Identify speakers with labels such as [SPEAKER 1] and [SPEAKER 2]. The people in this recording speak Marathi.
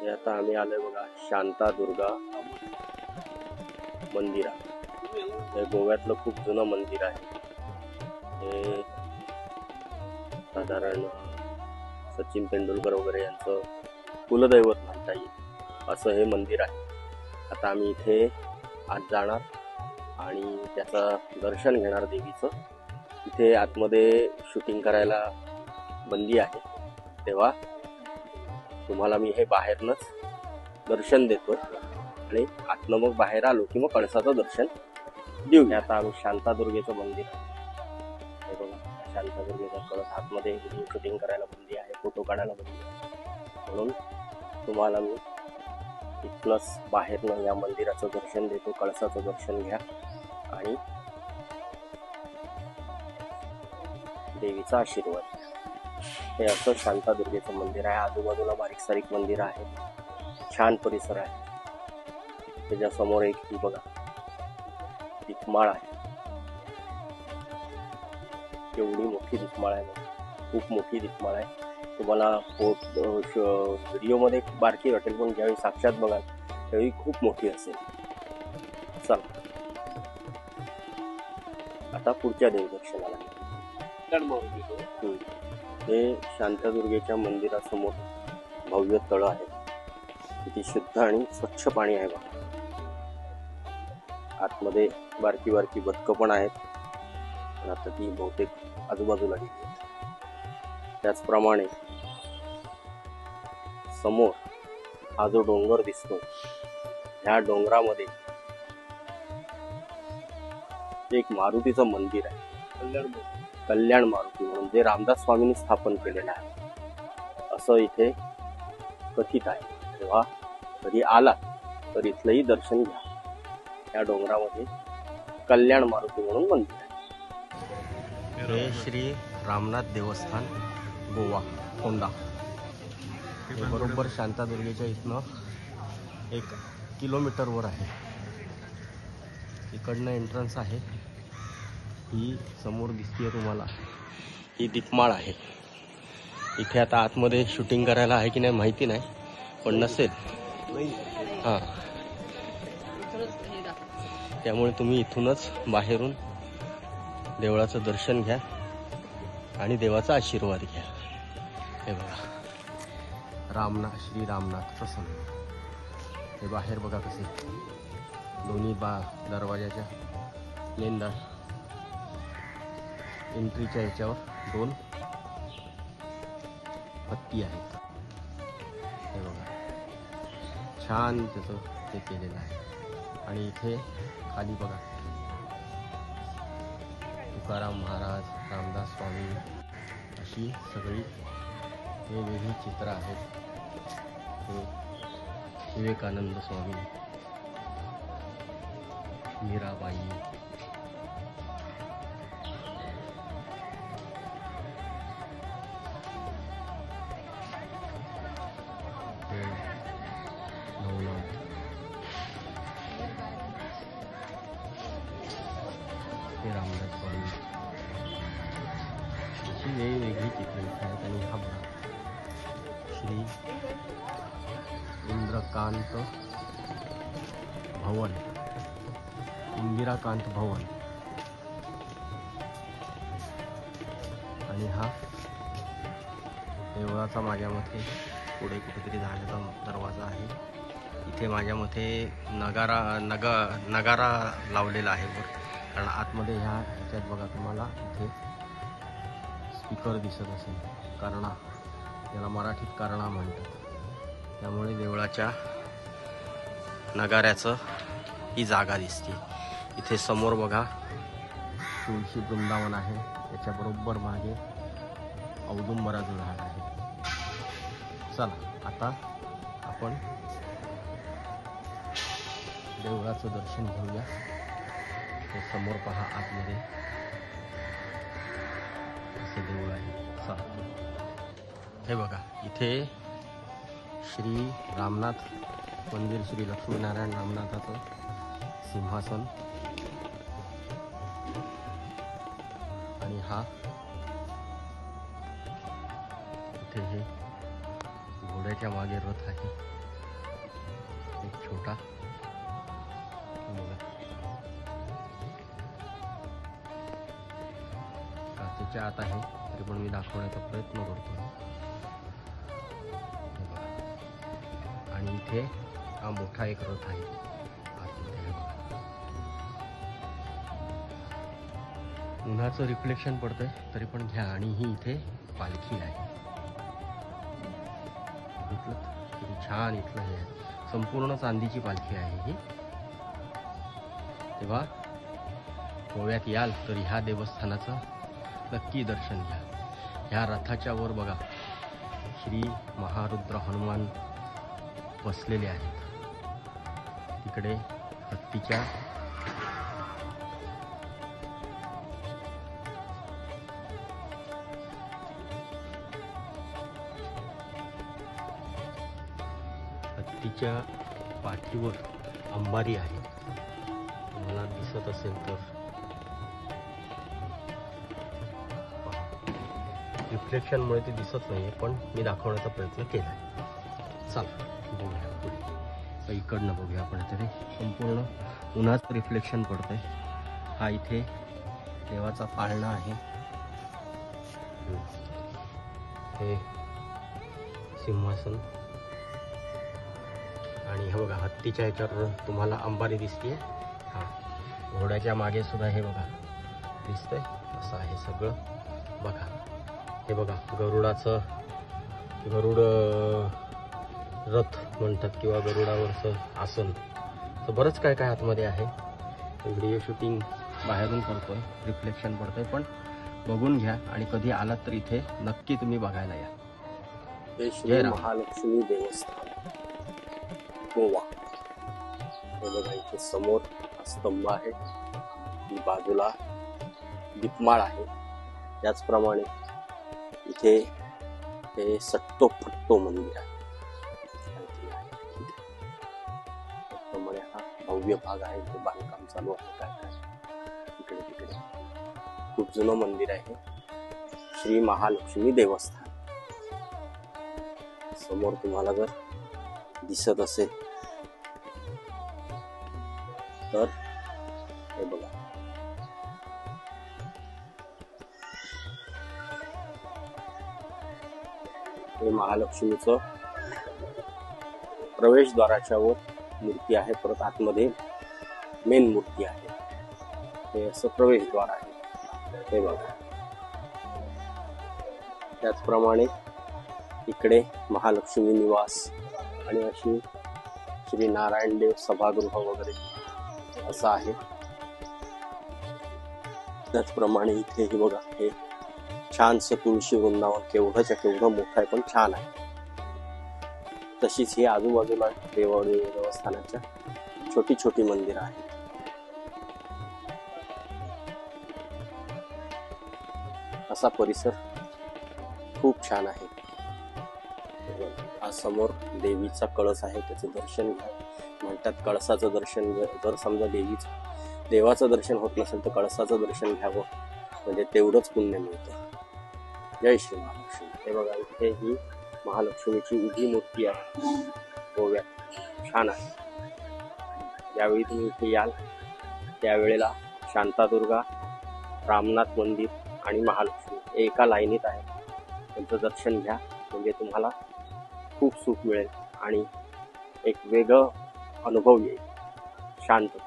[SPEAKER 1] हे आता आम्ही आलोय बघा शांतादुर्गा मंदिरात. हे गोव्यातलं खूप जुनं मंदिर आहे. हे साधारण सचिन तेंडुलकर वगैरे यांचं कुलदैवत म्हणता येईल असं हे मंदिर आहे. आता आम्ही इथे आज जाणार आणि त्याचं दर्शन घेणार देवीचं. इथे आतमध्ये शूटिंग करायला बंदी आहे, तेव्हा तुम्हाला मी हे बाहेरनच दर्शन देतो आणि आतनं मग बाहेर आलो की मग कळसाचं दर्शन देऊ. आता आम्ही शांतादुर्गेचं मंदिर आहे. हे बघा शांतादुर्गेचा कळस. आतमध्ये व्हिडिओ शूटिंग करायला बंदी आहे, फोटो काढायला बंदी आहे, म्हणून तुम्हाला मी इथनंच बाहेरनं या मंदिराचं दर्शन देतो. कळसाचं दर्शन घ्या आणि देवीचा आशीर्वाद घ्या. हे असं शांतादुर्गेचं मंदिर आहे. आजूबाजूला बारीक सारीक मंदिर आहेत, छान परिसर आहे. त्याच्या समोर एक ही बघा दीपमाळ आहे. एवढी मोठी दीपमाळ आहे, खूप मोठी दीपमाळ आहे. तुम्हाला व्हिडिओ मध्ये बारकी वाटेल, पण ज्यावेळी साक्षात बघाल त्यावेळी खूप मोठी असेल. चला आता पुढच्या देवदर्शनाला. हे शांतादुर्गेच्या मंदिरासमोर भव्य तळ आहे. किती शुद्ध आणि स्वच्छ पाणी आहे बघा. आतमध्ये बारकी बारकी बदकं पण आहेत, आता ती बहुतेक आजूबाजूला गेली. त्याचप्रमाणे समोर हा जो डोंगर दिसतो, ह्या डोंगरामध्ये एक मारुतीचं मंदिर आहे, कल्याण मारुती म्हणून, जे रामदास स्वामींनी स्थापन केलेलं आहे असं इथे कथित आहे. तेव्हा कधी आला तर इथलंही दर्शन घ्या. या डोंगरामध्ये कल्याण मारुती म्हणून मंदिर आहे. हे श्री रामनाथ देवस्थान गोवा फोंडा. हे बरोबर शांतादुर्गेच्या इथनं 1 किलोमीटरवर आहे. इकडनं एंट्रन्स आहे. ही समोर दिसतीये तुम्हाला ही दीपमाळ आहे. इथे आता आतमध्ये शूटिंग करायला आहे की नाही माहिती नाही, पण नसेल हां, त्यामुळे तुम्ही इथूनच बाहेरून देवळाचं दर्शन घ्या आणि देवाचा आशीर्वाद घ्या. हे बघा रामनाथ, श्री रामनाथ प्रसन्न. हे बाहेर बघा कसे दोन्ही दरवाजाच्या लेनदार एंट्रीच्या याच्यावर 2 हत्ती आहेत. हे बघा छान त्याचं हे केलेलं आहे. आणि इथे खाली बघा तुकाराम महाराज, रामदास स्वामी अशी सगळी वेगवेगळी चित्र आहेत. हे विवेकानंद स्वामी, मीराबाई, नवनाथ, हे रामदास स्वामी अशी वेगवेगळी चित्र आहेत. आणि हा बघा श्री इंद्रकांत भवन, इंदिराकांत भवन. आणि हा देवळाचा माझ्या मते पुढे कुठेतरी जाण्याचा दरवाजा आहे. इथे माझ्या मते नगारा लावलेला आहे वर, कारण आतमध्ये ह्याच्यात बघा तुम्हाला इथे स्पीकर दिसत असेल. कर्णा, याला मराठीत कर्णा म्हणतात. त्यामुळे देवळाच्या नगाऱ्याचं ही जागा दिसते. इथे समोर बघा तुळशी वृंदावन आहे. त्याच्या बरोबर मागे औदुंबराचं झाड आहे. चला आता आपण देवळाचं दर्शन घेऊया. ते समोर पहा आतमध्ये असे देऊळ आहे. चला हे बघा इथे श्री रामनाथ मंदिर, श्री लक्ष्मीनारायण रामनाथाचं सिंहासन. आणि हा इथे हे घोड्याच्या मागे रथ आहे. एक छोटा बघा, काचेच्या आत आहे तरी पण मी दाखवण्याचा प्रयत्न करतो. आणि इथे हा मोठा एक रथ आहे आतमध्ये आहे बघा. उन्हाचं रिफ्लेक्शन पडतंय तरी पण घ्या. आणि ही इथे पालखी आहे. किती छान इथलं हे आहे. संपूर्ण चांदीची पालखी आहे ही. तेव्हा गोव्यात याल तर ह्या देवस्थानाचं नक्की दर्शन घ्या. ह्या रथाच्या वर बघा श्री महारुद्र हनुमान बसलेले आहेत. तिकडे हत्तीच्या पाठीवर अंबारी आहे. तुम्हाला दिसत असेल तर रिफ्लेक्शनमुळे ते दिसत नाहीये पण मी दाखवण्याचा प्रयत्न केला. चला बघूया पुढे. इकडनं बघूया आपण. तरी संपूर्ण उन्हाचं रिफ्लेक्शन पडतंय. हा इथे देवाचा पाळणा आहे. हे सिंहासन आणि हे बघा हत्तीच्या ह्याच्यावर तुम्हाला अंबारी दिसते. हा घोड्याच्या मागे सुद्धा हे बघा दिसतंय. असं आहे सगळं बघा. हे बघा गरुडाचं गरुड रथ म्हणतात किंवा गरुडावरचं आसन. तर बरंच काय काय आतमध्ये आहे. व्हिडिओ शूटिंग बाहेरून करतोय, रिफ्लेक्शन पडतंय पण बघून घ्या. आणि कधी आलात तर इथे नक्की तुम्ही बघायला या. हे श्री महालक्ष्मी देवस्थान गोवा. हे बघा इथे समोर स्तंभ आहे, बाजूला दीपमाळ आहे. त्याचप्रमाणे इथे हे सट्टोफट्टो मंदिर आहे. त्याचप्रमाणे हा भव्य भाग आहे. इथे बांधकाम चालू आहे. काय काय इकडे तिकडे खूप जुनं मंदिर आहे. श्री महालक्ष्मी देवस्थान समोर तुम्हाला जर दिसत असेल तर हे बघा. हे महालक्ष्मीचं प्रवेशद्वाराच्या वर मूर्ती आहे. परत आतमध्ये मेन मूर्ती आहे. हे असं प्रवेशद्वार आहे. हे बघा. त्याचप्रमाणे इकडे महालक्ष्मी निवास आणि अशी श्री नारायण देव सभागृह वगैरे असं आहे. त्याचप्रमाणे इथे हे बघा हे छानसं तुळशी वृंदावन केवढंच्या केवढं मोठं आहे पण छान आहे. तशीच ही आजूबाजूला देवस्थानाच्या छोटी छोटी मंदिरं आहेत. असा परिसर खूप छान आहे. हा समोर देवीचा कळस आहे. त्याचं दर्शन घ्या. म्हणतात कळसाचं दर्शन जर समजा देवाचं दर्शन होत नसेल तर कळसाचं दर्शन घ्यावं म्हणजे तेवढंच पुण्य मिळतं. जय श्री महालक्ष्मी. हे बघा इथे ही महालक्ष्मीची उभी मूर्ती आहे गोव्यात. छान आहे. ज्यावेळी तुम्ही इथे याल त्यावेळेला शांतादुर्गा, रामनाथ मंदिर आणि महालक्ष्मी हे एका लाईनीत आहे. त्यांचं दर्शन घ्या म्हणजे तुम्हाला खूप सुख मिळेल आणि एक वेगळं अनुभव येईल. शांत